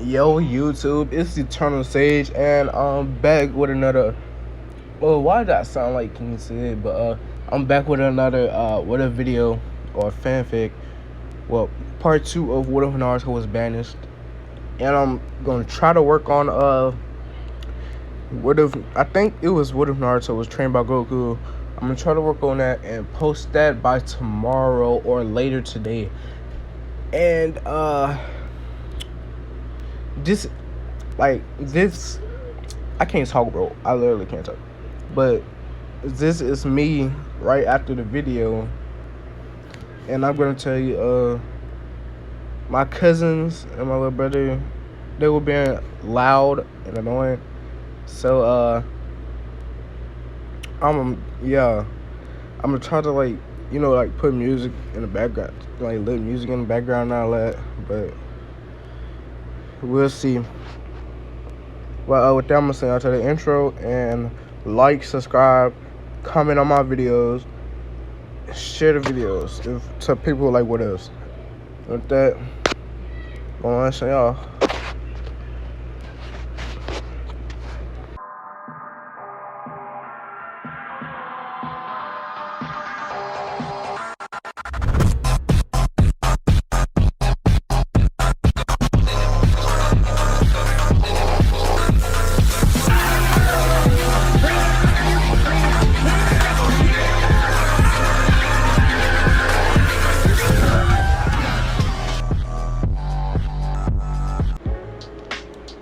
Yo, YouTube, it's Eternal Sage, and I'm back with another. Well, why did that sound like King said? But I'm back with another with a video or fanfic. Well, part 2 of What If Naruto Was Banished, and I'm gonna try to work on what if I think it was What If Naruto Was Trained by Goku. I'm gonna try to work on that and post that by tomorrow or later today. And this I can't talk, bro. I literally can't talk. But this is me right after the video, and I'm gonna tell you, my cousins and my little brother, they were being loud and annoying. So I'm gonna try to put music in the background, like lit music in the background and all that, but we'll see. Well, with that, I'm gonna say I'll tell the intro and like, subscribe, comment on my videos, share the videos to people like what else. With that, I'm gonna say y'all.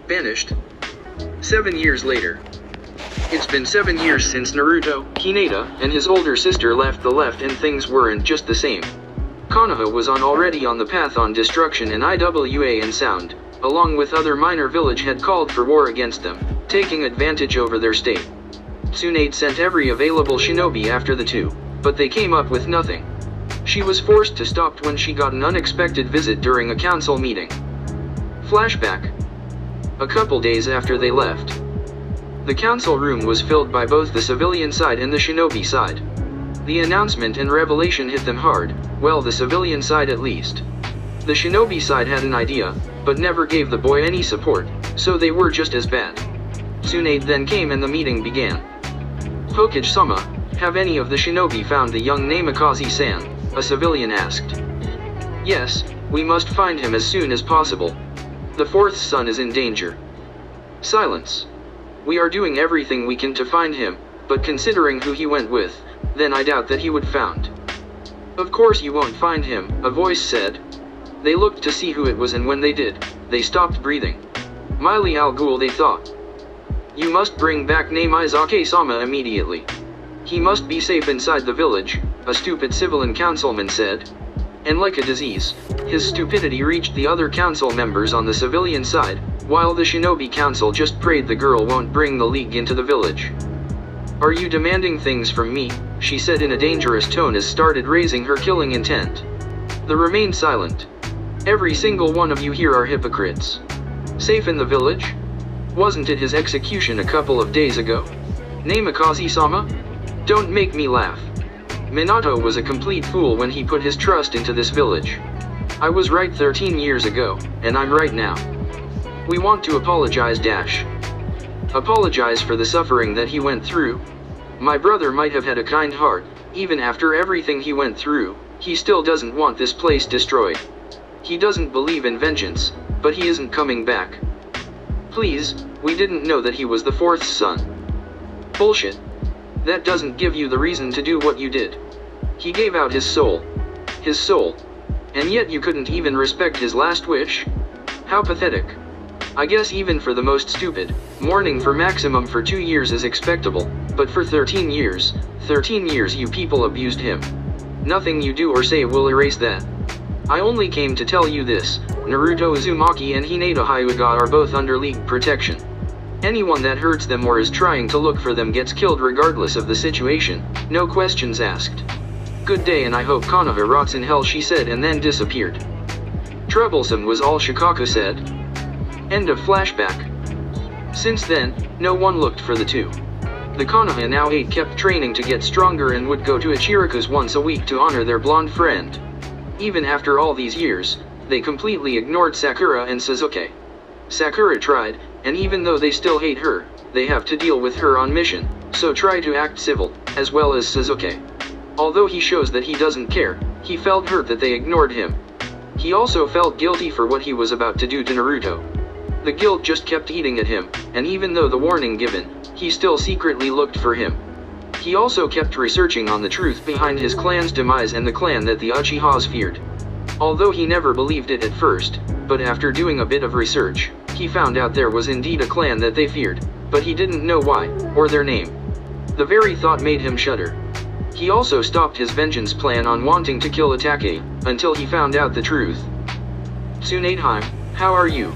Banished. 7 years later. It's been 7 years since Naruto, Hinata, and his older sister left the left, and things weren't just the same. Konoha was already on the path on destruction, and Iwa and Sound, along with other minor village, had called for war against them, taking advantage over their state. Tsunade sent every available shinobi after the two, but they came up with nothing. She was forced to stop when she got an unexpected visit during a council meeting. Flashback. A couple days after they left. The council room was filled by both the civilian side and the shinobi side. The announcement and revelation hit them hard, well, the civilian side at least. The shinobi side had an idea, but never gave the boy any support, so they were just as bad. Tsunade then came and the meeting began. Hokage-sama, have any of the shinobi found the young Namikaze-san? A civilian asked. Yes, we must find him as soon as possible. The fourth son is in danger. Silence. We are doing everything we can to find him, but considering who he went with, then I doubt that he would found. Of course you won't find him, a voice said. They looked to see who it was, and when they did, they stopped breathing. Miley Al Ghul, they thought. You must bring back Namikaze-sama immediately. He must be safe inside the village, a stupid civilian councilman said. And like a disease, his stupidity reached the other council members on the civilian side, while the shinobi council just prayed the girl won't bring the league into the village. Are you demanding things from me? She said in a dangerous tone as started raising her killing intent. They remained silent. Every single one of you here are hypocrites. Safe in the village? Wasn't it his execution a couple of days ago? Namikaze-sama? Don't make me laugh. Minato was a complete fool when he put his trust into this village. I was right 13 years ago, and I'm right now. We want to apologize dash. Apologize for the suffering that he went through. My brother might have had a kind heart, even after everything he went through, he still doesn't want this place destroyed. He doesn't believe in vengeance, but he isn't coming back. Please, we didn't know that he was the fourth son. Bullshit. That doesn't give you the reason to do what you did. He gave out his soul. His soul. And yet you couldn't even respect his last wish? How pathetic. I guess even for the most stupid, mourning for maximum for 2 years is expectable, but for 13 years you people abused him. Nothing you do or say will erase that. I only came to tell you this, Naruto Uzumaki and Hinata Hyuga are both under league protection. Anyone that hurts them or is trying to look for them gets killed regardless of the situation, no questions asked. Good day, and I hope Konoha rots in hell, she said, and then disappeared. Troublesome was all Shikaku said. End of flashback. Since then, no one looked for the two. The Konoha now 8 kept training to get stronger and would go to Ichiraku's once a week to honor their blonde friend. Even after all these years, they completely ignored Sakura and Sasuke. Sakura tried, and even though they still hate her, they have to deal with her on mission, so try to act civil, as well as Sasuke. Although he shows that he doesn't care, he felt hurt that they ignored him. He also felt guilty for what he was about to do to Naruto. The guilt just kept eating at him, and even though the warning given, he still secretly looked for him. He also kept researching on the truth behind his clan's demise and the clan that the Uchihas feared. Although he never believed it at first, but after doing a bit of research, he found out there was indeed a clan that they feared, but he didn't know why, or their name. The very thought made him shudder. He also stopped his vengeance plan on wanting to kill Ozokage, until he found out the truth. Tsunadeheim, how are you?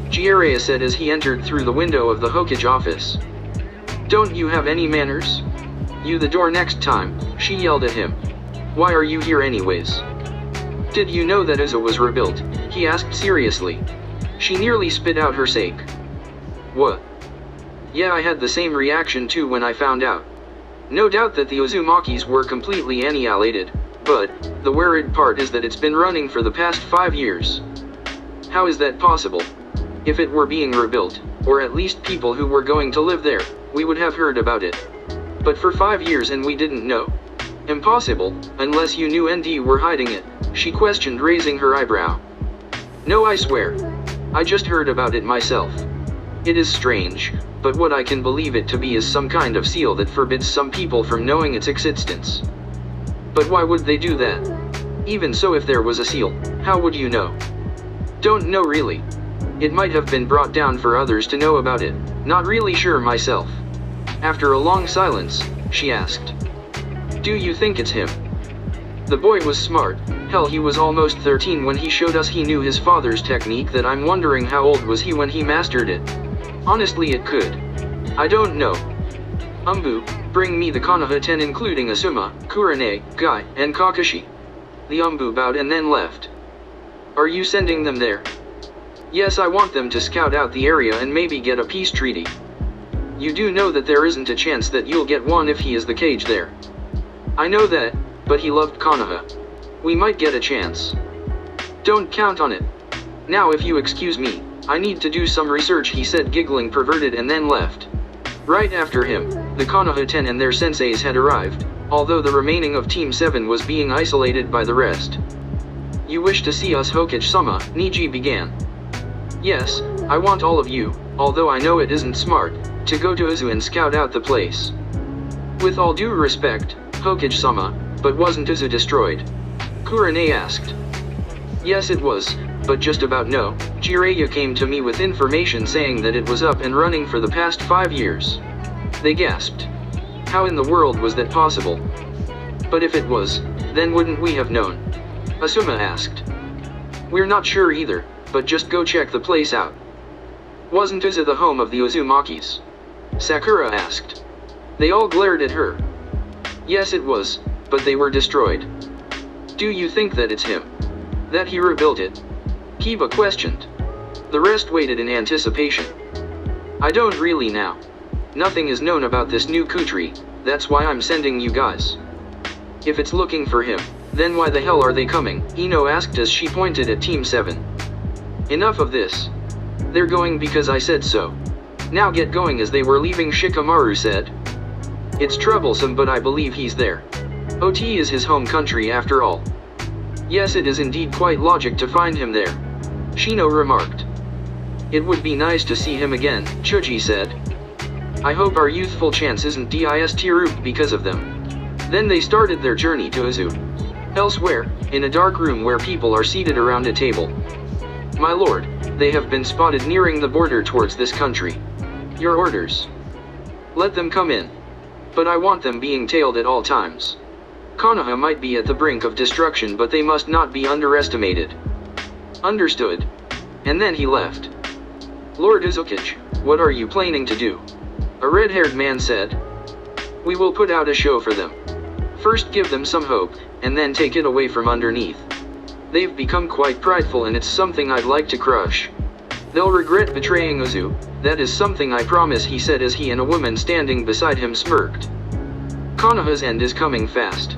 Jiraiya said as he entered through the window of the Hokage office. Don't you have any manners? You the door next time, she yelled at him. Why are you here anyways? Did you know that Uzo was rebuilt? He asked seriously. She nearly spit out her sake. What? Yeah, I had the same reaction too when I found out. No doubt that the Uzumakis were completely annihilated, but the worried part is that it's been running for the past 5 years. How is that possible? If it were being rebuilt, or at least people who were going to live there, we would have heard about it. But for 5 years and we didn't know? Impossible, unless you knew ND were hiding it, she questioned, raising her eyebrow. No, I swear. I just heard about it myself. It is strange, but what I can believe it to be is some kind of seal that forbids some people from knowing its existence. But why would they do that? Even so, if there was a seal, how would you know? Don't know really. It might have been brought down for others to know about it, not really sure myself. After a long silence, she asked. Do you think it's him? The boy was smart. Hell, he was almost 13 when he showed us he knew his father's technique. That I'm wondering how old was he when he mastered it. Honestly, it could. I don't know. Bring me the Konoha 10 including Asuma, Kurane, Guy, and Kakashi. The bowed and then left. Are you sending them there? Yes, I want them to scout out the area and maybe get a peace treaty. You do know that there isn't a chance that you'll get one if he is the cage there. I know that, but he loved Konoha. We might get a chance. Don't count on it. Now if you excuse me, I need to do some research, he said, giggling perverted, and then left. Right after him, the Konoha 10 and their senseis had arrived, although the remaining of Team 7 was being isolated by the rest. You wish to see us, Hokage-sama, Niji began. Yes, I want all of you, although I know it isn't smart, to go to Uzu and scout out the place. With all due respect, Hokage-sama, but wasn't Uzu destroyed? Kurane asked. Yes, it was, but just about no. Jiraiya came to me with information saying that it was up and running for the past 5 years. They gasped. How in the world was that possible? But if it was, then wouldn't we have known? Asuma asked. We're not sure either, but just go check the place out. Wasn't Uzu the home of the Uzumakis? Sakura asked. They all glared at her. Yes, it was, but they were destroyed. Do you think that it's him? That he rebuilt it? Kiba questioned. The rest waited in anticipation. I don't really now. Nothing is known about this new Kutri, that's why I'm sending you guys. If it's looking for him, then why the hell are they coming? Ino asked as she pointed at Team 7. Enough of this. They're going because I said so. Now get going. As they were leaving, Shikamaru said. It's troublesome, but I believe he's there. OT is his home country after all. Yes, it is indeed quite logic to find him there. Shino remarked. It would be nice to see him again, Choji said. I hope our youthful chance isn't disrupted because of them. Then they started their journey to Uzu. Elsewhere, in a dark room where people are seated around a table. My lord, they have been spotted nearing the border towards this country. Your orders. Let them come in. But I want them being tailed at all times. Konoha might be at the brink of destruction, but they must not be underestimated. Understood. And then he left. Lord Ozokage, what are you planning to do? A red-haired man said. We will put out a show for them. First give them some hope, and then take it away from underneath. They've become quite prideful and it's something I'd like to crush. They'll regret betraying Uzu, that is something I promise, he said as he and a woman standing beside him smirked. Konoha's end is coming fast.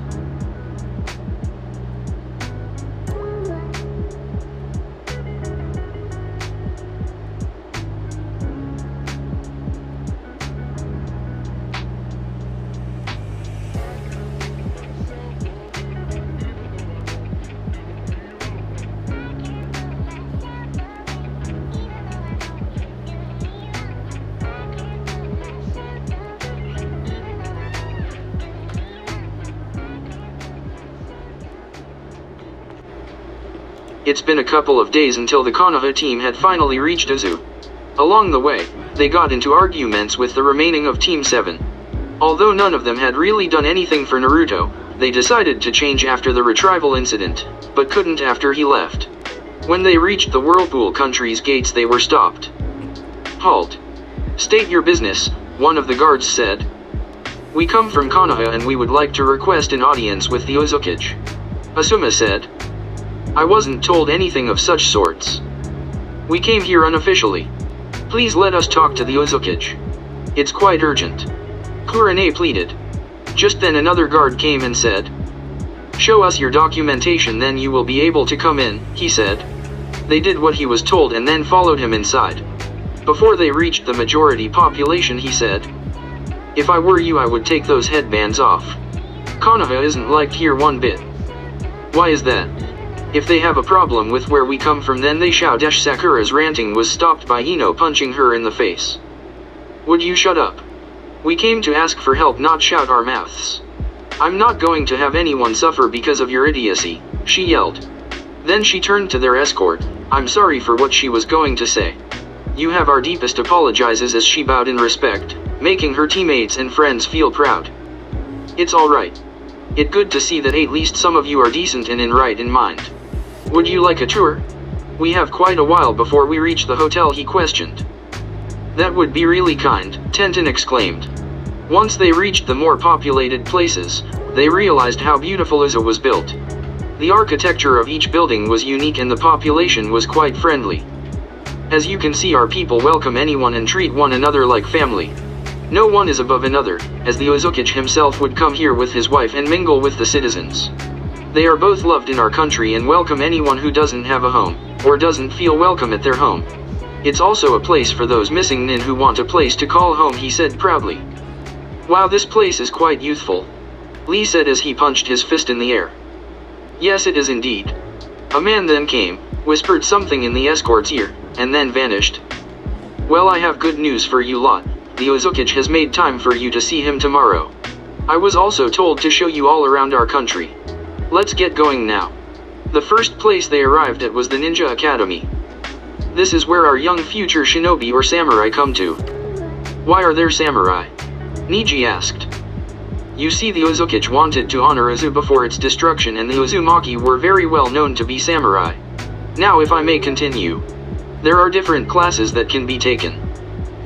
It's been a couple of days until the Konoha team had finally reached Ozu. Along the way, they got into arguments with the remaining of Team 7. Although none of them had really done anything for Naruto, they decided to change after the retrieval incident, but couldn't after he left. When they reached the Whirlpool country's gates, they were stopped. "Halt. State your business," one of the guards said. "We come from Konoha and we would like to request an audience with the Ozokage," Asuma said. "I wasn't told anything of such sorts. We came here unofficially. Please let us talk to the Ozokage. It's quite urgent," Kurane pleaded. Just then another guard came and said, "Show us your documentation, then you will be able to come in," he said. They did what he was told and then followed him inside. Before they reached the majority population, he said, "If I were you, I would take those headbands off. Konoha isn't liked here one bit." "Why is that?" "If they have a problem with where we come from, then they shout." Sakura's ranting was stopped by Ino punching her in the face. "Would you shut up? We came to ask for help, not shout our mouths. I'm not going to have anyone suffer because of your idiocy," she yelled. Then she turned to their escort. "I'm sorry for what she was going to say. You have our deepest apologizes," as she bowed in respect, making her teammates and friends feel proud. "It's alright. It's good to see that at least some of you are decent and in right in mind. Would you like a tour? We have quite a while before we reach the hotel," he questioned. "That would be really kind," Tenten exclaimed. Once they reached the more populated places, they realized how beautiful Ozu was built. The architecture of each building was unique and the population was quite friendly. "As you can see, our people welcome anyone and treat one another like family. No one is above another, as the Ozokage himself would come here with his wife and mingle with the citizens. They are both loved in our country and welcome anyone who doesn't have a home, or doesn't feel welcome at their home. It's also a place for those missing nin who want a place to call home," he said proudly. "Wow, this place is quite youthful," Lee said as he punched his fist in the air. "Yes, it is indeed." A man then came, whispered something in the escort's ear, and then vanished. "Well, I have good news for you lot. The Ozokage has made time for you to see him tomorrow. I was also told to show you all around our country. Let's get going now." The first place they arrived at was the Ninja Academy. "This is where our young future shinobi or samurai come to." "Why are there samurai?" Niji asked. "You see, the Ozokage wanted to honor Ozu before its destruction, and the Uzumaki were very well known to be samurai. Now, if I may continue, there are different classes that can be taken.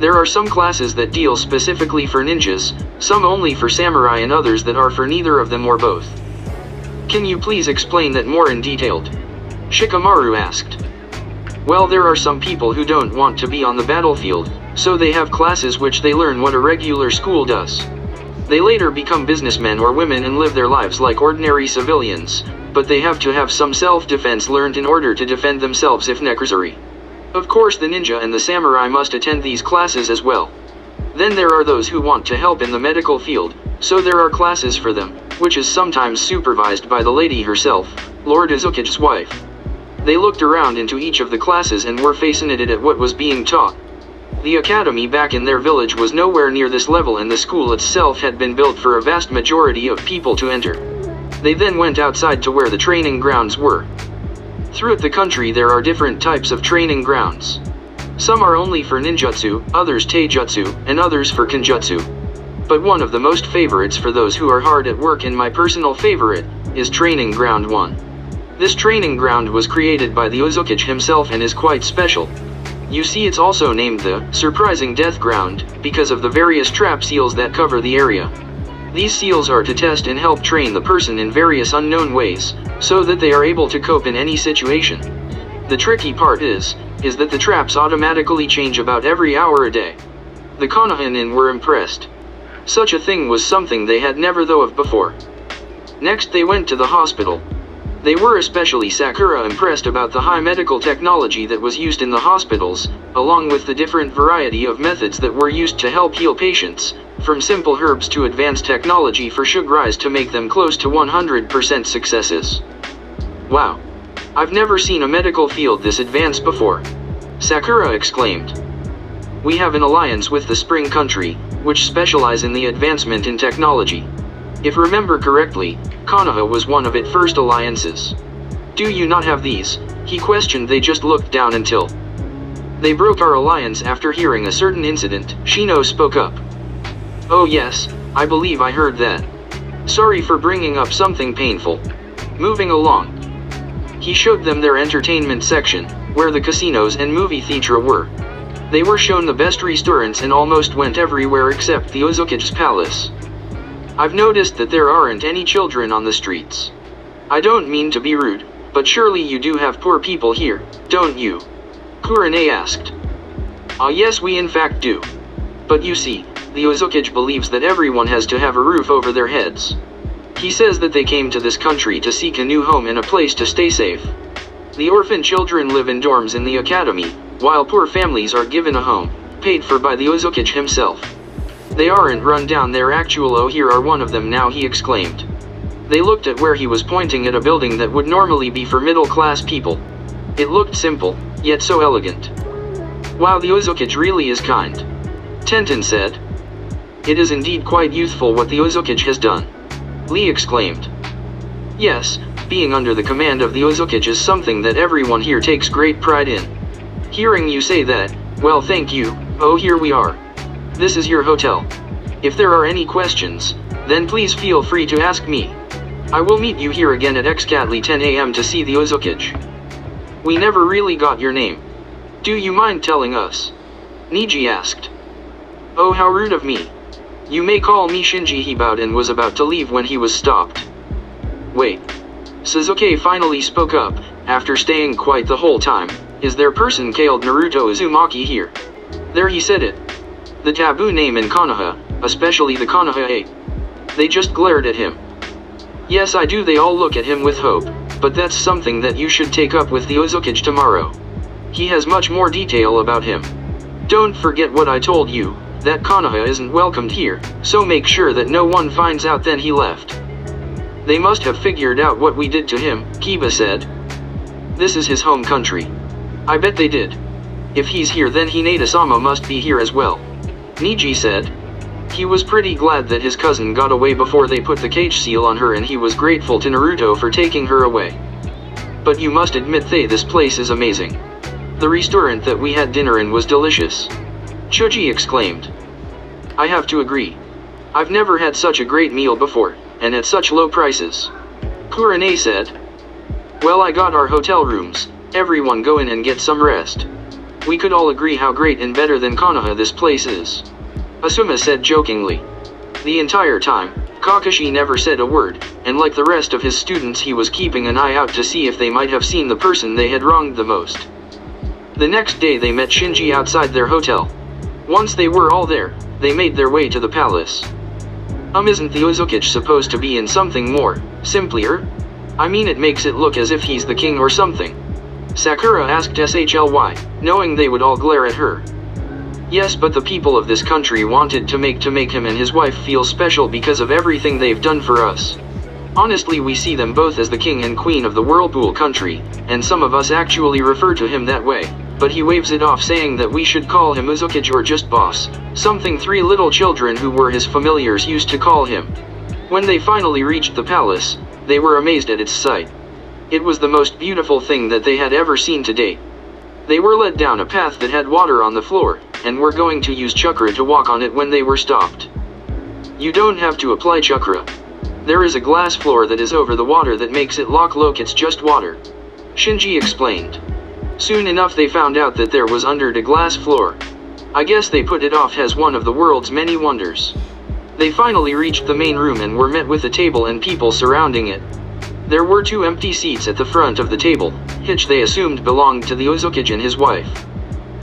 There are some classes that deal specifically for ninjas, some only for samurai, and others that are for neither of them or both. Can you please explain that more in detail?" Shikamaru asked. "Well, there are some people who don't want to be on the battlefield, so they have classes which they learn what a regular school does. They later become businessmen or women and live their lives like ordinary civilians, but they have to have some self-defense learned in order to defend themselves if necessary. Of course, the ninja and the samurai must attend these classes as well. Then there are those who want to help in the medical field, so there are classes for them, which is sometimes supervised by the lady herself, Lord Ozokage's wife." They looked around into each of the classes and were fascinated at what was being taught. The academy back in their village was nowhere near this level, and the school itself had been built for a vast majority of people to enter. They then went outside to where the training grounds were. Throughout the country there are different types of training grounds. Some are only for ninjutsu, others taijutsu, and others for kenjutsu. But one of the most favorites for those who are hard at work, and my personal favorite, is Training Ground 1. This training ground was created by the Ozokage himself and is quite special. You see, it's also named the Surprising Death Ground, because of the various trap seals that cover the area. These seals are to test and help train the person in various unknown ways, so that they are able to cope in any situation. The tricky part is that the traps automatically change about every hour a day. The Konoha were impressed. Such a thing was something they had never thought of before. Next they went to the hospital. They were especially Sakura impressed about the high medical technology that was used in the hospitals, along with the different variety of methods that were used to help heal patients, from simple herbs to advanced technology for sugars to make them close to 100% successes. "Wow. I've never seen a medical field this advanced before," Sakura exclaimed. "We have an alliance with the Spring Country, which specialize in the advancement in technology. If remember correctly, Konoha was one of its first alliances. Do you not have these? He questioned. They just looked down until they broke our alliance after hearing a certain incident. Shino spoke up. Oh yes, I believe I heard that. Sorry for bringing up something painful. Moving along. He showed them their entertainment section, where the casinos and movie theater were. They were shown the best restaurants and almost went everywhere except the Ozokage's palace. I've noticed that there aren't any children on the streets. I don't mean to be rude, but surely you do have poor people here, don't you? Kurane asked. Ah yes, we in fact do. But you see, the Ozokage believes that everyone has to have a roof over their heads. He says that they came to this country to seek a new home and a place to stay safe. The orphan children live in dorms in the academy, while poor families are given a home, paid for by the Ozokage himself. They aren't run down, they're actual. Oh, here are one of them now, he exclaimed. They looked at where he was pointing at a building that would normally be for middle-class people. It looked simple, yet so elegant. Wow, the Ozokage really is kind. Tenten said. It is indeed quite youthful what the Ozokage has done. Lee exclaimed. Yes, being under the command of the Ozokage is something that everyone here takes great pride in. Hearing you say that, well, thank you. Oh, here we are. This is your hotel. If there are any questions, then please feel free to ask me. I will meet you here again at exactly 10 a.m. to see the Ozokage. We never really got your name. Do you mind telling us? Niji asked. Oh, how rude of me. You may call me Shinji. He bowed and was about to leave when he was stopped. Wait. Suzuki finally spoke up, after staying quiet the whole time. Is there person called Naruto Uzumaki here? There, he said it. The taboo name in Konoha, especially the Konoha 8. They just glared at him. Yes, I do. They all look at him with hope, but that's something that you should take up with the Ozokage tomorrow. He has much more detail about him. Don't forget what I told you, that Konoha isn't welcomed here, so make sure that no one finds out. Then he left. They must have figured out what we did to him, Kiba said. This is his home country. I bet they did. If he's here, then Hinata-sama must be here as well. Niji said. He was pretty glad that his cousin got away before they put the cage seal on her, and he was grateful to Naruto for taking her away. But you must admit, this place is amazing. The restaurant that we had dinner in was delicious. Choji exclaimed. I have to agree. I've never had such a great meal before, and at such low prices. Kurane said. Well, I got our hotel rooms. Everyone go in and get some rest. We could all agree how great and better than Konoha this place is. Asuma said jokingly. The entire time, Kakashi never said a word, and like the rest of his students, he was keeping an eye out to see if they might have seen the person they had wronged the most. The next day they met Shinji outside their hotel. Once they were all there, they made their way to the palace. Isn't the Ozokage supposed to be in something more, simpler? I mean, it makes it look as if he's the king or something. Sakura asked SHLY, knowing they would all glare at her. Yes, but the people of this country wanted to make him and his wife feel special because of everything they've done for us. Honestly, we see them both as the king and queen of the Whirlpool country, and some of us actually refer to him that way, but he waves it off, saying that we should call him Ozokage or just boss, something 3 little children who were his familiars used to call him. When they finally reached the palace, they were amazed at its sight. It was the most beautiful thing that they had ever seen to date. They were led down a path that had water on the floor, and were going to use chakra to walk on it when they were stopped. You don't have to apply chakra. There is a glass floor that is over the water that makes it look it's just water. Shinji explained. Soon enough they found out that there was under the glass floor. I guess they put it off as one of the world's many wonders. They finally reached the main room and were met with a table and people surrounding it. There were 2 empty seats at the front of the table, which they assumed belonged to the Ozokage and his wife.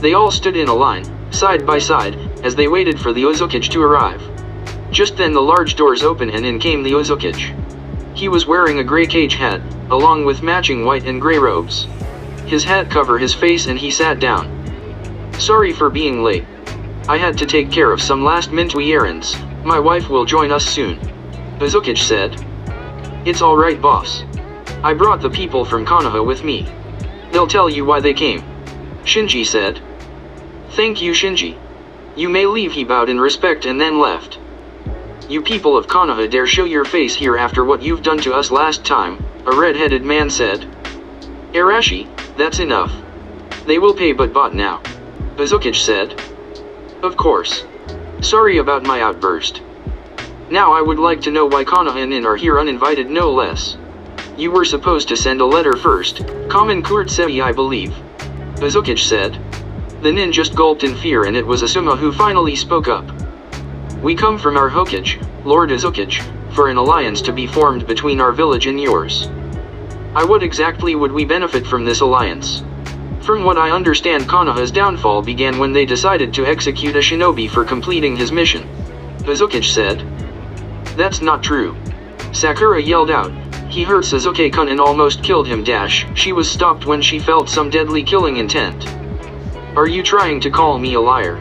They all stood in a line, side by side, as they waited for the Ozokage to arrive. Just then the large doors opened and in came the Ozokage. He was wearing a gray cage hat, along with matching white and gray robes. His hat covered his face and he sat down. Sorry for being late. I had to take care of some last-minute errands. My wife will join us soon. Ozokage said. It's alright, boss. I brought the people from Konoha with me. They'll tell you why they came. Shinji said. Thank you, Shinji. You may leave, he bowed in respect and then left. You people of Konoha dare show your face here after what you've done to us last time, a red-headed man said. Arashi, that's enough. They will pay but bought now. Ozokage said. Of course. Sorry about my outburst. Now I would like to know why Konoha and Nin are here uninvited no less. You were supposed to send a letter first, common courtesy I believe. Ozokage said. The Nin just gulped in fear and it was Asuma who finally spoke up. We come from our Hokage, Lord Ozokage, for an alliance to be formed between our village and yours. What exactly would we benefit from this alliance? From what I understand, Konoha's downfall began when they decided to execute a shinobi for completing his mission. Ozokage said. That's not true. Sakura yelled out. He hurt Sasuke-kun and almost killed him. She was stopped when she felt some deadly killing intent. Are you trying to call me a liar?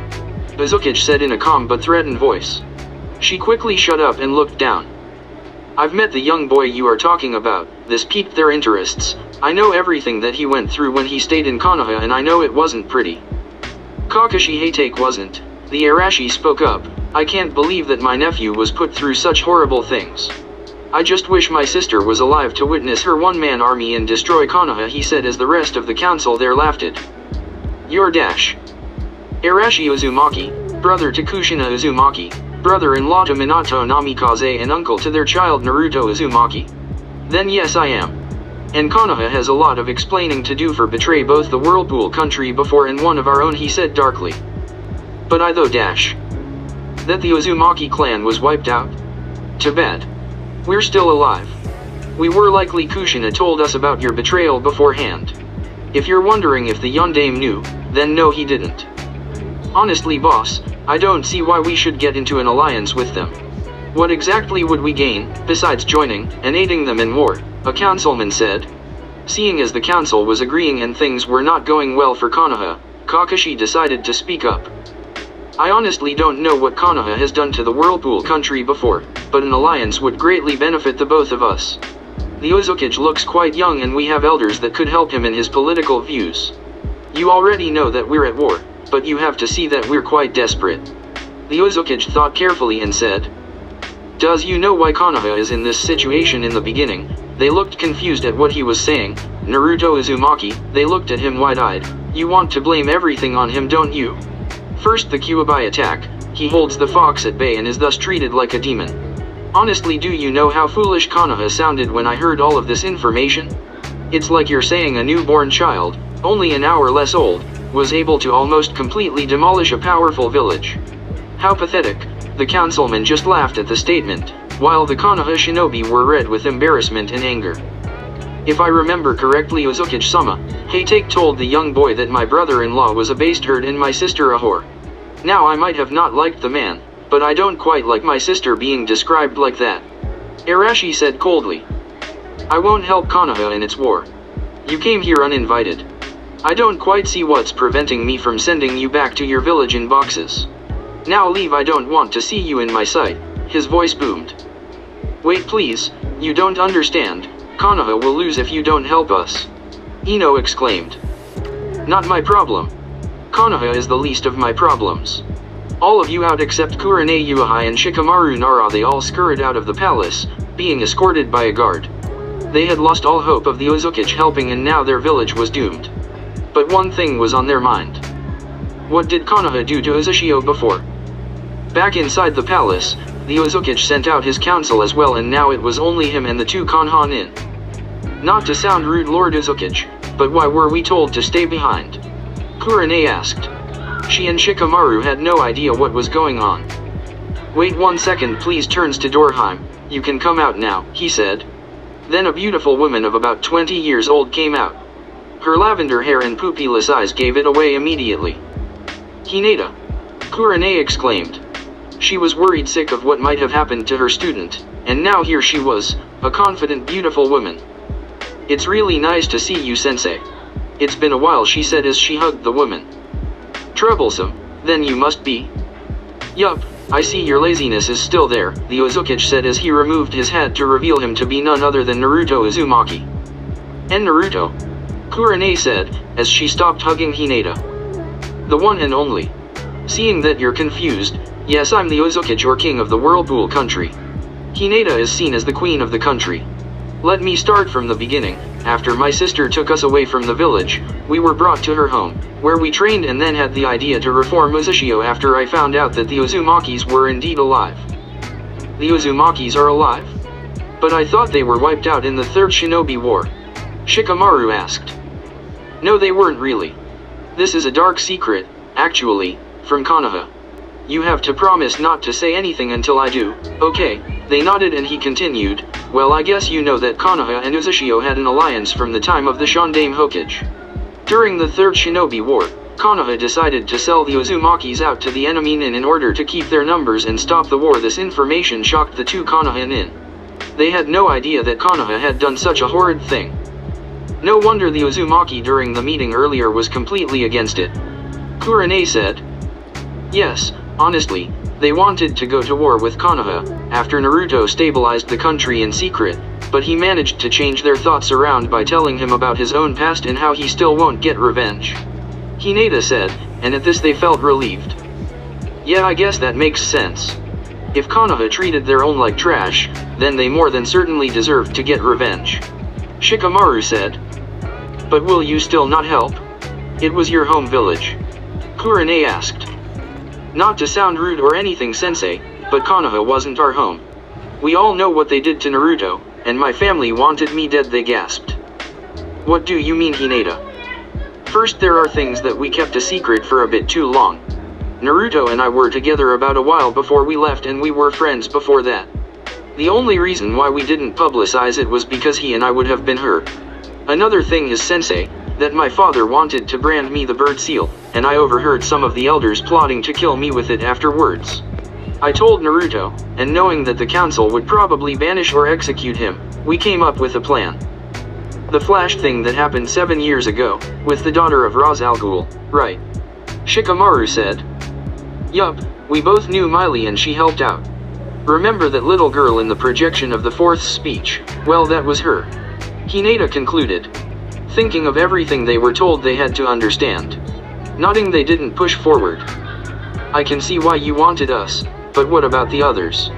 Ozokage said in a calm but threatened voice. She quickly shut up and looked down. I've met the young boy you are talking about. This piqued their interests. I know everything that he went through when he stayed in Konoha and I know it wasn't pretty. Kakashi Hatake wasn't. The Arashi spoke up. I can't believe that my nephew was put through such horrible things. I just wish my sister was alive to witness her one-man army and destroy Konoha, he said as the rest of the council there laughed. Your Arashi Uzumaki, brother to Kushina Uzumaki, brother-in-law to Minato Namikaze and uncle to their child Naruto Uzumaki. Then yes I am. And Konoha has a lot of explaining to do for betray both the Whirlpool country before and one of our own, he said darkly. But I though that the Uzumaki clan was wiped out? Too bad. We're still alive. We were likely Kushina told us about your betrayal beforehand. If you're wondering if the Yondaime knew, then no he didn't. Honestly boss, I don't see why we should get into an alliance with them. What exactly would we gain, besides joining, and aiding them in war? A councilman said. Seeing as the council was agreeing and things were not going well for Konoha, Kakashi decided to speak up. I honestly don't know what Konoha has done to the Whirlpool country before, but an alliance would greatly benefit the both of us. The Ozokage looks quite young and we have elders that could help him in his political views. You already know that we're at war, but you have to see that we're quite desperate. The Ozokage thought carefully and said. Does you know why Konoha is in this situation? In the beginning, they looked confused at what he was saying. Naruto Uzumaki, they looked at him wide-eyed. You want to blame everything on him, don't you? First the Kyuubi attack, he holds the fox at bay and is thus treated like a demon. Honestly, do you know how foolish Konoha sounded when I heard all of this information? It's like you're saying a newborn child, only an hour less old, was able to almost completely demolish a powerful village. How pathetic. The councilman just laughed at the statement, while the Konoha shinobi were red with embarrassment and anger. If I remember correctly, Ozokage-sama, Hatake told the young boy that my brother-in-law was a bastard and my sister a whore. Now I might have not liked the man, but I don't quite like my sister being described like that. Arashi said coldly. I won't help Konoha in its war. You came here uninvited. I don't quite see what's preventing me from sending you back to your village in boxes. Now leave, I don't want to see you in my sight, his voice boomed. Wait please, you don't understand. Konoha will lose if you don't help us. Ino exclaimed. Not my problem. Konoha is the least of my problems. All of you out except Kurane Uehai and Shikamaru Nara, they all scurried out of the palace, being escorted by a guard. They had lost all hope of the Ozokage helping and now their village was doomed. But one thing was on their mind. What did Konoha do to Uzushio before? Back inside the palace, the Ozokage sent out his council as well and now it was only him and the two Konoha Nin. Not to sound rude, Lord Ozokage, but why were we told to stay behind? Kurane asked. She and Shikamaru had no idea what was going on. Wait 1 second please, turns to Dorheim. You can come out now, he said. Then a beautiful woman of about 20 years old came out. Her lavender hair and pupilless eyes gave it away immediately. Hinata! Kurane exclaimed. She was worried sick of what might have happened to her student, and now here she was, a confident beautiful woman. It's really nice to see you, sensei. It's been a while, she said as she hugged the woman. Troublesome, then you must be. Yup, I see your laziness is still there, the Ozokage said as he removed his hat to reveal him to be none other than Naruto Uzumaki. And Naruto? Kurane said, as she stopped hugging Hinata. The one and only. Seeing that you're confused, yes, I'm the Ozokage or king of the Whirlpool country. Hinata is seen as the queen of the country. Let me start from the beginning. After my sister took us away from the village, we were brought to her home, where we trained and then had the idea to reform Uzushio after I found out that the Uzumakis were indeed alive. The Uzumakis are alive? But I thought they were wiped out in the Third Shinobi War. Shikamaru asked. No, they weren't really. This is a dark secret, actually, from Konoha. You have to promise not to say anything until I do, okay? They nodded and he continued, well, I guess you know that Konoha and Uzushio had an alliance from the time of the Shondame Hokage. During the Third Shinobi War, Konoha decided to sell the Uzumakis out to the enemy Nin in order to keep their numbers and stop the war. This information shocked the two Konoha Nin. They had no idea that Konoha had done such a horrid thing. No wonder the Uzumaki during the meeting earlier was completely against it. Kurane said. Yes, honestly, they wanted to go to war with Konoha, after Naruto stabilized the country in secret, but he managed to change their thoughts around by telling him about his own past and how he still won't get revenge. Hinata said, and at this they felt relieved. Yeah, I guess that makes sense. If Konoha treated their own like trash, then they more than certainly deserved to get revenge. Shikamaru said. But will you still not help? It was your home village. Kurane asked. Not to sound rude or anything, sensei, but Konoha wasn't our home. We all know what they did to Naruto, and my family wanted me dead, they gasped. What do you mean, Hinata? First, there are things that we kept a secret for a bit too long. Naruto and I were together about a while before we left and we were friends before that. The only reason why we didn't publicize it was because he and I would have been hurt. Another thing is, sensei, that my father wanted to brand me the bird seal, and I overheard some of the elders plotting to kill me with it afterwards. I told Naruto, and knowing that the council would probably banish or execute him, we came up with a plan. The Flash thing that happened 7 years ago, with the daughter of Ra's al Ghul, right? Shikamaru said. Yup, we both knew Miley and she helped out. Remember that little girl in the projection of the fourth speech? Well, that was her. Hinata concluded. Thinking of everything they were told they had to understand. Nodding, they didn't push forward. I can see why you wanted us, but what about the others?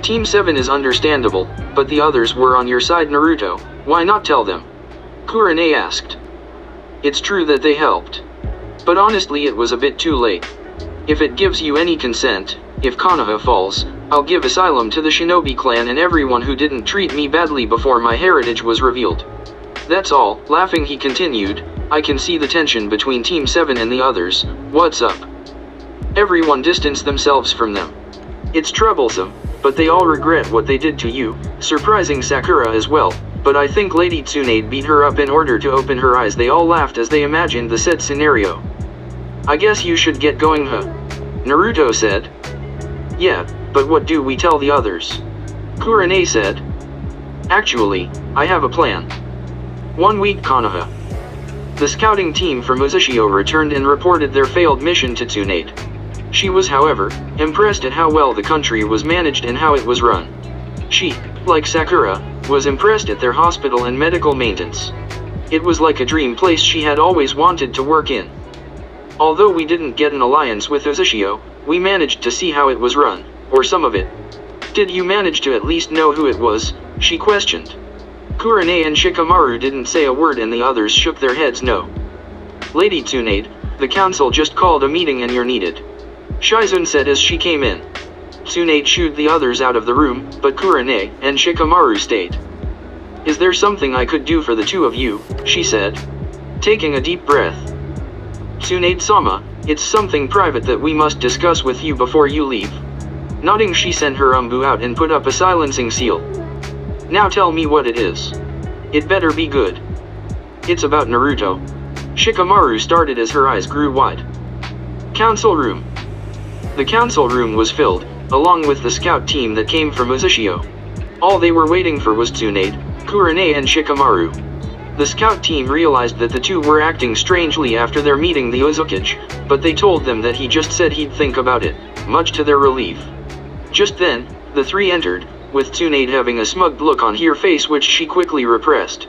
Team 7 is understandable, but the others were on your side, Naruto. Why not tell them? Kurane asked. It's true that they helped. But honestly, it was a bit too late. If it gives you any consent, if Konoha falls, I'll give asylum to the Shinobi clan and everyone who didn't treat me badly before my heritage was revealed. That's all. Laughing, he continued, I can see the tension between Team 7 and the others. What's up? Everyone distanced themselves from them. It's troublesome, but they all regret what they did to you, surprising Sakura as well, but I think Lady Tsunade beat her up in order to open her eyes. They all laughed as they imagined the said scenario. I guess you should get going, huh? Naruto said. Yeah, but what do we tell the others? Kurane said. Actually, I have a plan. 1 week, Konoha. The scouting team from Uzushio returned and reported their failed mission to Tsunade. She was, however, impressed at how well the country was managed and how it was run. She, like Sakura, was impressed at their hospital and medical maintenance. It was like a dream place she had always wanted to work in. Although we didn't get an alliance with Uzushio, we managed to see how it was run, or some of it. Did you manage to at least know who it was? She questioned. Kurane and Shikamaru didn't say a word and the others shook their heads no. Lady Tsunade, the council just called a meeting and you're needed. Shizun said as she came in. Tsunade shooed the others out of the room, but Kurane and Shikamaru stayed. Is there something I could do for the two of you? She said, taking a deep breath. Tsunade-sama, it's something private that we must discuss with you before you leave. Nodding, she sent her umbu out and put up a silencing seal. Now tell me what it is. It better be good. It's about Naruto. Shikamaru started as her eyes grew wide. Council room. The council room was filled, along with the scout team that came from Uzushio. All they were waiting for was Tsunade, Kurane and Shikamaru. The scout team realized that the two were acting strangely after their meeting the Ozokage, but they told them that he just said he'd think about it, much to their relief. Just then, the three entered, with Tsunade having a smug look on her face which she quickly repressed.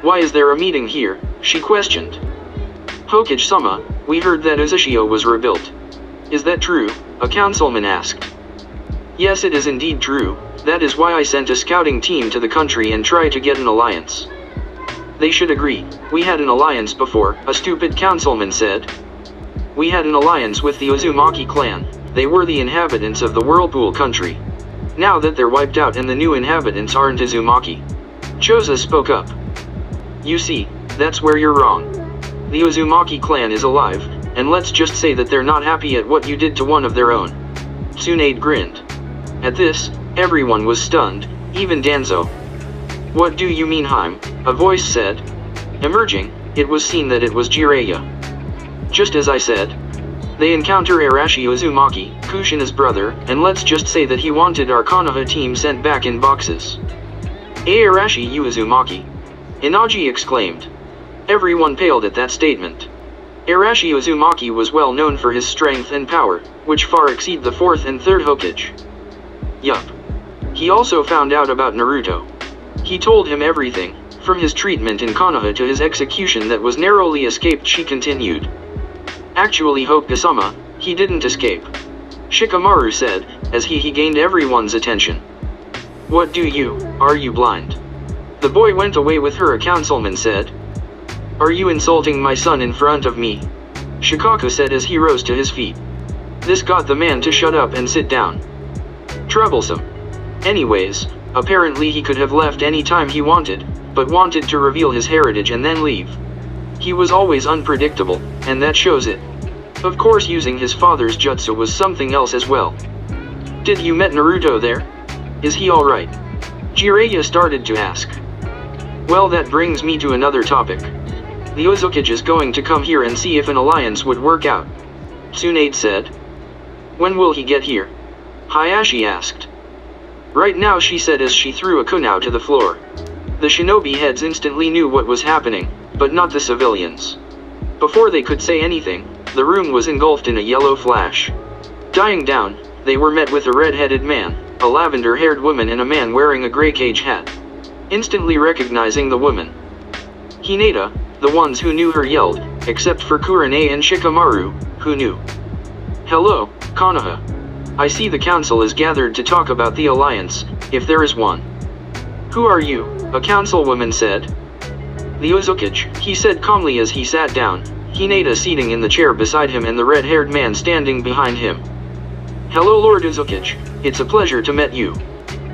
Why is there a meeting here? She questioned. Hokage-sama, we heard that Uzushio was rebuilt. Is that true? A councilman asked. Yes, it is indeed true. That is why I sent a scouting team to the country and try to get an alliance. They should agree. We had an alliance before, a stupid councilman said. We had an alliance with the Uzumaki clan. They were the inhabitants of the Whirlpool country. Now that they're wiped out and the new inhabitants aren't Uzumaki. Choza spoke up. You see, that's where you're wrong. The Uzumaki clan is alive, and let's just say that they're not happy at what you did to one of their own. Tsunade grinned. At this, everyone was stunned, even Danzo. What do you mean, Haim? A voice said. Emerging, it was seen that it was Jiraiya. Just as I said. They encounter Arashi Uzumaki, Kushina's brother, and let's just say that he wanted our Konoha team sent back in boxes. Arashi Uzumaki! Inagi exclaimed. Everyone paled at that statement. Arashi Uzumaki was well known for his strength and power, which far exceed the 4th and 3rd Hokage. Yup. He also found out about Naruto. He told him everything, from his treatment in Konoha to his execution that was narrowly escaped, she continued. Actually, Hope-sama, he didn't escape. Shikamaru said, as he gained everyone's attention. What do you, are you blind? The boy went away with her, a councilman said. Are you insulting my son in front of me? Shikaku said as he rose to his feet. This got the man to shut up and sit down. Troublesome. Anyways, apparently he could have left any time he wanted, but wanted to reveal his heritage and then leave. He was always unpredictable, and that shows it. Of course, using his father's jutsu was something else as well. Did you met Naruto there? Is he alright? Jiraiya started to ask. Well, that brings me to another topic. The Ozokage is going to come here and see if an alliance would work out. Tsunade said. When will he get here? Hayashi asked. Right now, she said as she threw a kunao to the floor. The shinobi heads instantly knew what was happening, but not the civilians. Before they could say anything, the room was engulfed in a yellow flash. Dying down, they were met with a red-headed man, a lavender-haired woman and a man wearing a gray cage hat. Instantly recognizing the woman. Hinata, the ones who knew her yelled, except for Kurane and Shikamaru, who knew. Hello, Konoha. I see the council is gathered to talk about the alliance, if there is one. Who are you? A councilwoman said. The Ozokage, he said calmly as he sat down, Hinata seating in the chair beside him and the red-haired man standing behind him. Hello, Lord Ozokage, it's a pleasure to meet you.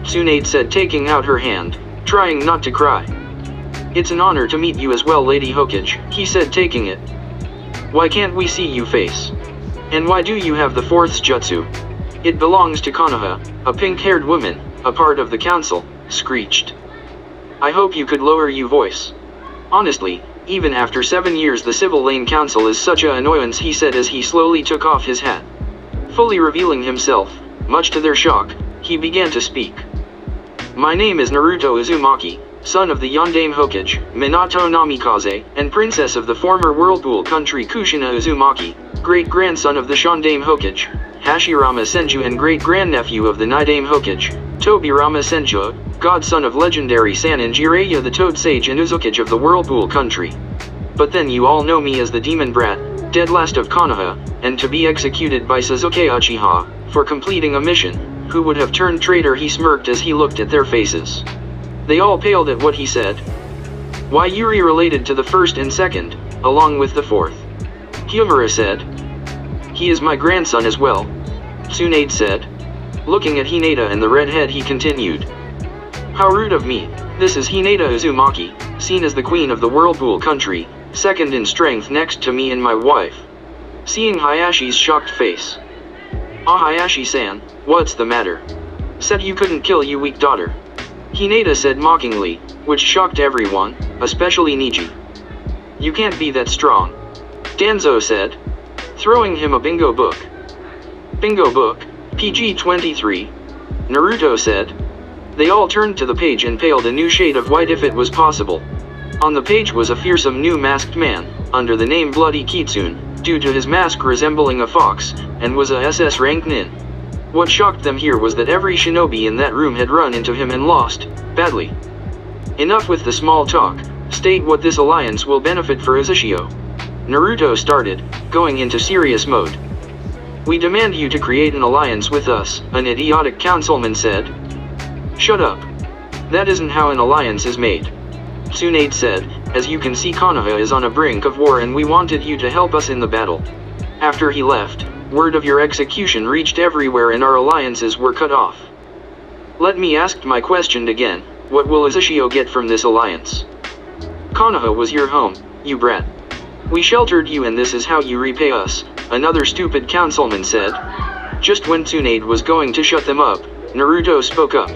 Tsunade said, taking out her hand, trying not to cry. It's an honor to meet you as well, Lady Hokage, he said, taking it. Why can't we see you face? And why do you have the 4th jutsu? It belongs to Konoha, a pink-haired woman, a part of the council, screeched. I hope you could lower your voice. Honestly, even after 7 years the Civil Lane Council is such an annoyance, he said as he slowly took off his hat. Fully revealing himself, much to their shock, he began to speak. My name is Naruto Uzumaki, son of the Yondaime Hokage, Minato Namikaze, and princess of the former Whirlpool country Kushina Uzumaki, great-grandson of the Shondaime Hokage, Hashirama Senju, and great-grandnephew of the Nidaime Hokage, Tobirama Senju, godson of legendary Sannin Jiraiya the Toad Sage and Ozokage of the Whirlpool country. But then you all know me as the Demon Brat, dead last of Konoha, and to be executed by Sasuke Uchiha, for completing a mission. Who would have turned traitor? He smirked as he looked at their faces. They all paled at what he said. Why, Yuri related to the 1st and 2nd, along with the 4th. Humura said. He is my grandson as well. Tsunade said. Looking at Hinata and the redhead, he continued. How rude of me. This is Hinata Uzumaki, seen as the queen of the Whirlpool country, 2nd in strength next to me and my wife. Seeing Hayashi's shocked face. Ah, Hayashi-san, what's the matter? Said you couldn't kill your weak daughter. Hinata said mockingly, which shocked everyone, especially Niji. You can't be that strong. Danzo said, throwing him a bingo book. Bingo book, PG-23. Naruto said. They all turned to the page and paled a new shade of white if it was possible. On the page was a fearsome new masked man, under the name Bloody Kitsune, due to his mask resembling a fox, and was a SS rank nin. What shocked them here was that every shinobi in that room had run into him and lost, badly. Enough with the small talk, state what this alliance will benefit for Uzushio. Naruto started, going into serious mode. We demand you to create an alliance with us, an idiotic councilman said. Shut up. That isn't how an alliance is made. Tsunade said, as you can see Konoha is on a brink of war and we wanted you to help us in the battle. After he left, word of your execution reached everywhere and our alliances were cut off. Let me ask my question again, what will Izashio get from this alliance? Konoha was your home, you brat. We sheltered you and this is how you repay us, another stupid councilman said. Just when Tsunade was going to shut them up, Naruto spoke up.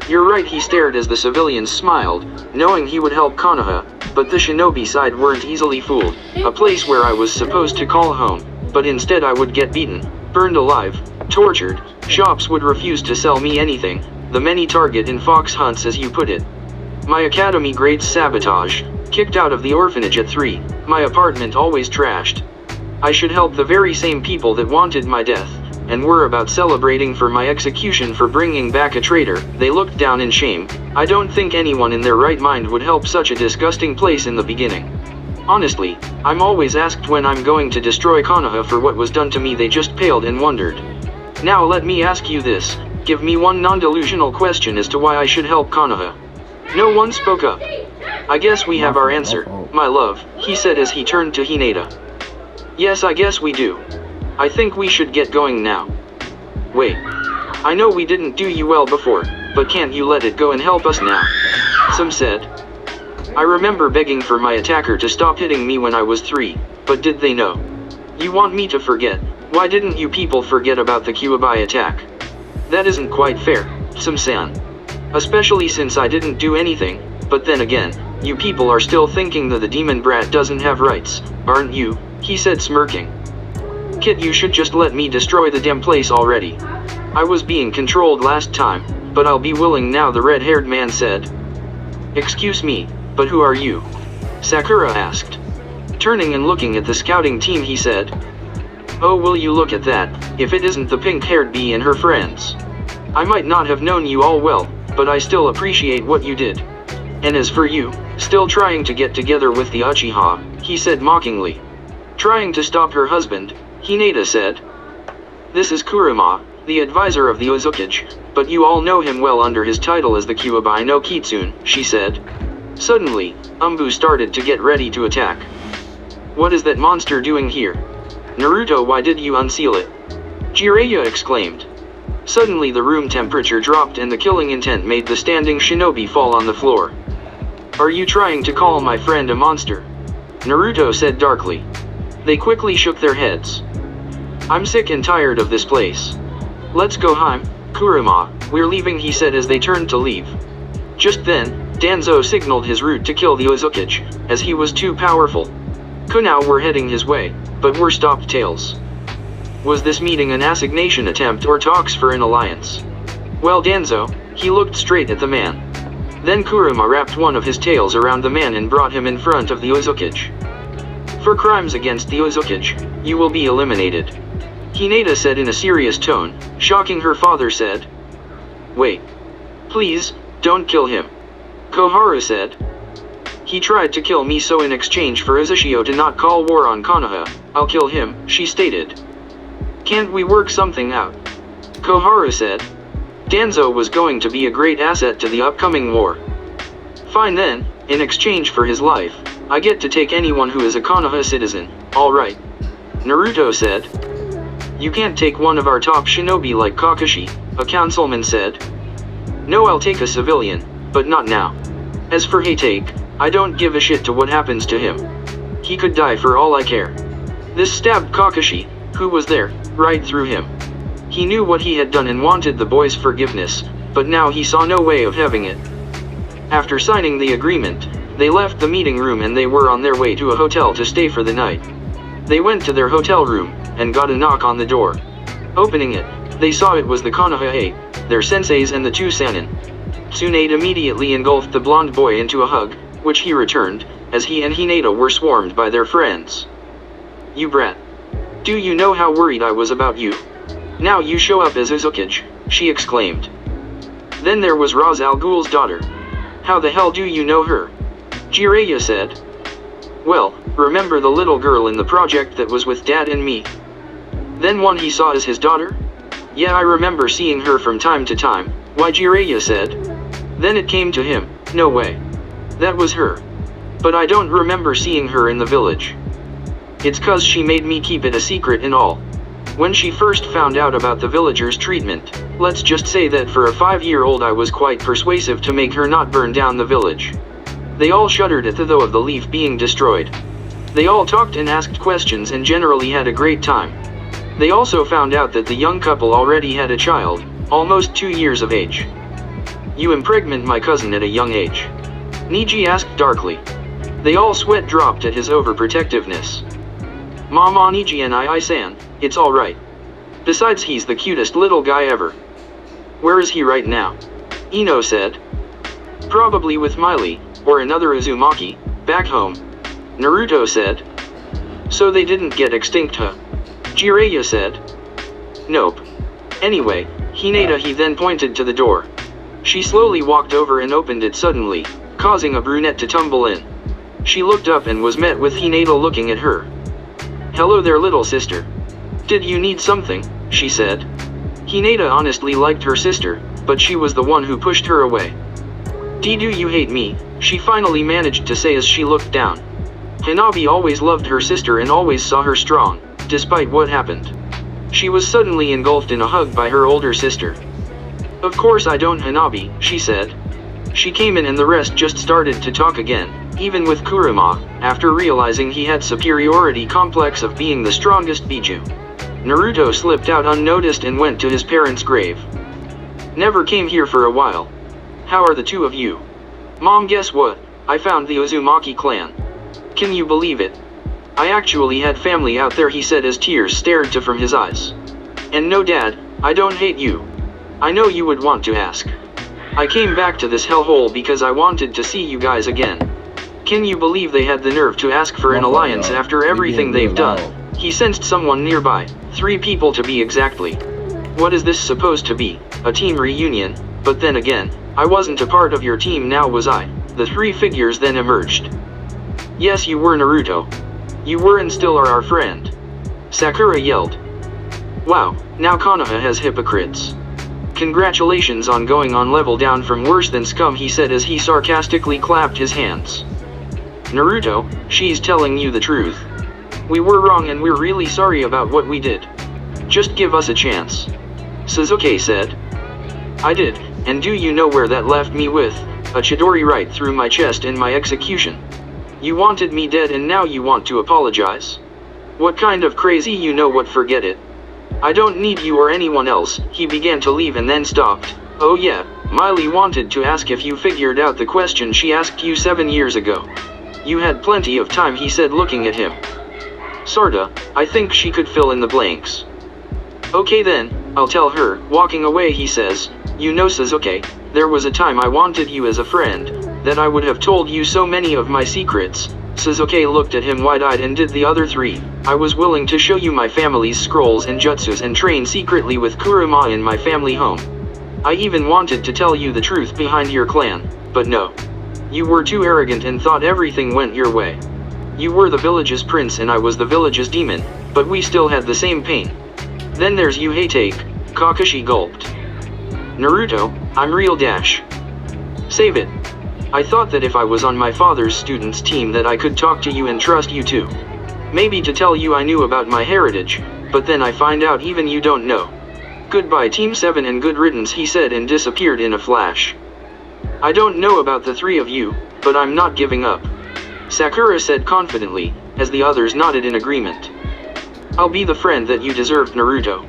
You're right, he stared as the civilians smiled, knowing he would help Konoha, but the shinobi side weren't easily fooled, a place where I was supposed to call home, but instead I would get beaten, burned alive, tortured, shops would refuse to sell me anything, the many target in fox hunts as you put it. My academy grades sabotage, kicked out of the orphanage at 3, my apartment always trashed. I should help the very same people that wanted my death, and were about celebrating for my execution for bringing back a traitor, they looked down in shame. I don't think anyone in their right mind would help such a disgusting place in the beginning. Honestly, I'm always asked when I'm going to destroy Konoha for what was done to me, they just paled and wondered. Now let me ask you this, give me one non-delusional question as to why I should help Konoha. No one spoke up. I guess we have our answer, my love, he said as he turned to Hinata. Yes, I guess we do. I think we should get going now. Wait. I know we didn't do you well before, but can't you let it go and help us now? Some said. I remember begging for my attacker to stop hitting me when I was 3, but did they know? You want me to forget? Why didn't you people forget about the Kyuubi attack? That isn't quite fair, Some-san. Especially since I didn't do anything, but then again, you people are still thinking that the demon brat doesn't have rights, aren't you? He said smirking. Kid, you should just let me destroy the damn place already. I was being controlled last time, but I'll be willing now, the red-haired man said. Excuse me, but who are you? Sakura asked. Turning and looking at the scouting team, he said. Oh, will you look at that, if it isn't the pink-haired bee and her friends. I might not have known you all well, but I still appreciate what you did. And as for you, still trying to get together with the Uchiha, he said mockingly. Trying to stop her husband, Hinata said. This is Kurama, the advisor of the Ozokage, but you all know him well under his title as the Kyuubi no Kitsune, she said. Suddenly, Umbu started to get ready to attack. What is that monster doing here? Naruto, why did you unseal it? Jiraiya exclaimed. Suddenly the room temperature dropped and the killing intent made the standing shinobi fall on the floor. Are you trying to call my friend a monster? Naruto said darkly. They quickly shook their heads. I'm sick and tired of this place. Let's go home, Kurama, we're leaving, he said as they turned to leave. Just then, Danzo signaled his route to kill the Ozokage, as he was too powerful. Kunao were heading his way, but were stopped. Tails. Was this meeting an assignation attempt or talks for an alliance? Well, Danzo, he looked straight at the man. Then Kurama wrapped one of his tails around the man and brought him in front of the Ozokage. For crimes against the Ozokage, you will be eliminated. Hinata said in a serious tone, shocking her father said. Wait. Please, don't kill him. Koharu said. He tried to kill me, so in exchange for Izashio to not call war on Konoha, I'll kill him, she stated. Can't we work something out? Koharu said. Danzo was going to be a great asset to the upcoming war. Fine then, in exchange for his life, I get to take anyone who is a Konoha citizen, alright. Naruto said. You can't take one of our top shinobi like Kakashi, a councilman said. No, I'll take a civilian, but not now. As for Hatake, I don't give a shit to what happens to him. He could die for all I care. This stabbed Kakashi, who was there, right through him. He knew what he had done and wanted the boy's forgiveness, but now he saw no way of having it. After signing the agreement, they left the meeting room and they were on their way to a hotel to stay for the night. They went to their hotel room, and got a knock on the door. Opening it, they saw it was the Konoha 8, their senseis and the two Sannin. Tsunade immediately engulfed the blonde boy into a hug, which he returned, as he and Hinata were swarmed by their friends. You brat. Do you know how worried I was about you? Now you show up as Ozokage, she exclaimed. Then there was Ra's al Ghul's daughter. How the hell do you know her? Jiraiya said. Well, remember the little girl in the project that was with Dad and me? Then one he saw as his daughter? Yeah, I remember seeing her from time to time, why Jiraiya said. Then it came to him, no way. That was her. But I don't remember seeing her in the village. It's 'cause she made me keep it a secret and all. When she first found out about the villagers' treatment, let's just say that for a 5-year-old I was quite persuasive to make her not burn down the village. They all shuddered at the thought of the leaf being destroyed. They all talked and asked questions and generally had a great time. They also found out that the young couple already had a child, almost 2 years of age. You impregnate my cousin at a young age? Niji asked darkly. They all sweat dropped at his overprotectiveness. Mama Niji and I-san, it's alright. Besides he's the cutest little guy ever. Where is he right now? Ino said. Probably with Miley, or another Uzumaki, back home. Naruto said. So they didn't get extinct, huh? Jiraiya said. Nope. Anyway, Hinata he then pointed to the door. She slowly walked over and opened it suddenly, causing a brunette to tumble in. She looked up and was met with Hinata looking at her. Hello there little sister. Did you need something? She said. Hinata honestly liked her sister, but she was the one who pushed her away. Do you hate me? She finally managed to say as she looked down. Hanabi always loved her sister and always saw her strong, despite what happened. She was suddenly engulfed in a hug by her older sister. Of course I don't Hanabi, she said. She came in and the rest just started to talk again, even with Kurama, after realizing he had superiority complex of being the strongest Biju. Naruto slipped out unnoticed and went to his parents' grave. Never came here for a while. How are the two of you? Mom, guess what? I found the Uzumaki clan. Can you believe it? I actually had family out there, he said as tears stared from his eyes. And no dad, I don't hate you. I know you would want to ask. I came back to this hellhole because I wanted to see you guys again. Can you believe they had the nerve to ask for an alliance after everything they've done? He sensed someone nearby, 3 people to be exactly. What is this supposed to be, a team reunion? But then again, I wasn't a part of your team, now was I? The 3 figures then emerged. Yes, you were Naruto. You were and still are our friend. Sakura yelled. Wow, now Konoha has hypocrites. Congratulations on going on level down from worse than scum, he said as he sarcastically clapped his hands. Naruto, she's telling you the truth. We were wrong and we're really sorry about what we did. Just give us a chance. Sasuke said. I did, and do you know where that left me with? A Chidori right through my chest in my execution. You wanted me dead and now you want to apologize? What kind of crazy, you know what, forget it. I don't need you or anyone else. He began to leave and then stopped. Oh yeah, Miley wanted to ask if you figured out the question she asked you 7 years ago. You had plenty of time, he said looking at him. Sorta, I think she could fill in the blanks. Okay then, I'll tell her. Walking away he says, you know Sasuke, there was a time I wanted you as a friend, that I would have told you so many of my secrets. Sasuke looked at him wide-eyed and did the other 3. I was willing to show you my family's scrolls and jutsus and train secretly with Kurama in my family home. I even wanted to tell you the truth behind your clan, but no. You were too arrogant and thought everything went your way. You were the village's prince and I was the village's demon, but we still had the same pain. Then there's you, hey take, Kakashi gulped. Naruto, I'm real dash. Save it. I thought that if I was on my father's students team that I could talk to you and trust you too. Maybe to tell you I knew about my heritage, but then I find out even you don't know. Goodbye Team 7 and good riddance, he said and disappeared in a flash. I don't know about the 3 of you, but I'm not giving up. Sakura said confidently, as the others nodded in agreement. I'll be the friend that you deserved, Naruto.